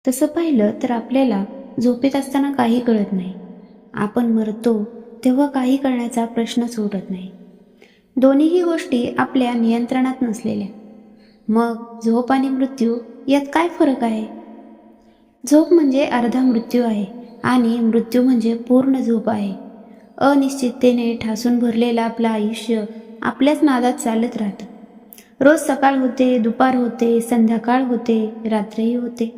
तसं पाहिलं तर आपल्याला झोपेत असताना काही कळत नाही. आपण मरतो तेव्हा काही करण्याचा प्रश्नच उरत नाही. दोन्हीही गोष्टी आपल्या नियंत्रणात नसलेल्या. मग झोप आणि मृत्यू यात काय फरक आहे? झोप म्हणजे अर्धा मृत्यू आहे आणि मृत्यू म्हणजे पूर्ण झोप आहे. अनिश्चिततेने ठासून भरलेलं आपलं आयुष्य आपल्याच नादात चालत राहतं. रोज सकाळ होते, दुपार होते, संध्याकाळ होते, रात्रही होते.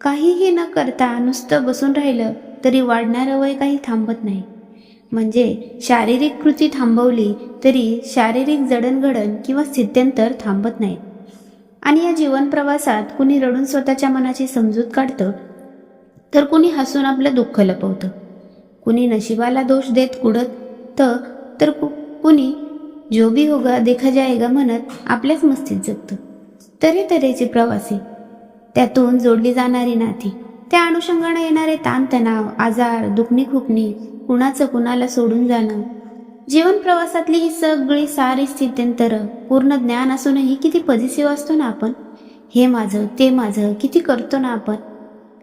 काहीही न करता नुसतं बसून राहिलं तरी वाढणारं वय काही थांबत नाही. म्हणजे शारीरिक कृती थांबवली तरी शारीरिक जडणघडण किंवा स्थित्यंतर थांबत नाहीत. आणि या जीवन प्रवासात कुणी रडून स्वतःच्या मनाची समजूत काढतं, तर कुणी हसून आपलं दुःख लपवतं. कुणी नशिबाला दोष देत कुडत तर कुणी जो भी होगा देखा जाएगा म्हणत आपल्याच मस्तीत जगतं. तऱ्हेतऱ्हेचे प्रवासी, त्यातून जोडली जाणारी नाती, त्या अनुषंगाने येणारे ताणतणाव, आजार, दुखणी खुपणी, कुणाचं कुणाला सोडून जाणं. जीवन प्रवासातली ही सगळी सारी स्थित्यंतरं पूर्ण ज्ञान असूनही किती पॉझिटिव्ह असतो ना आपण. हे माझं ते माझं किती करतो ना आपण.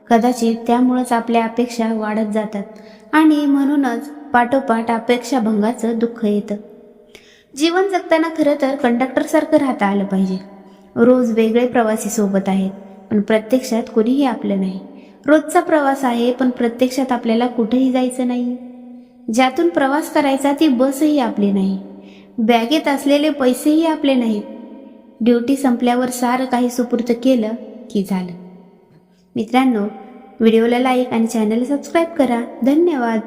कदाचित त्यामुळंच आपल्या अपेक्षा वाढत जातात आणि म्हणूनच पाठोपाठ अपेक्षाभंगाचं दुःख येतं. जीवन जगताना खरं तर कंडक्टरसारखं राहता आलं पाहिजे. रोज वेगळे प्रवासी सोबत आहेत, पण प्रत्यक्षात कोणीही आपलं नाही. रोजचा प्रवास आहे, पण प्रत्यक्षात आपल्याला कुठेही जायचं नाही. ज्यातून प्रवास करायचा ती बसही आपली नाही. बॅगेत असलेले पैसेही आपले नाहीत. ड्युटी संपल्यावर सारं काही सुपूर्द केलं की झालं. मित्रांनो, व्हिडिओला लाईक आणि चॅनलला सबस्क्राईब करा. धन्यवाद.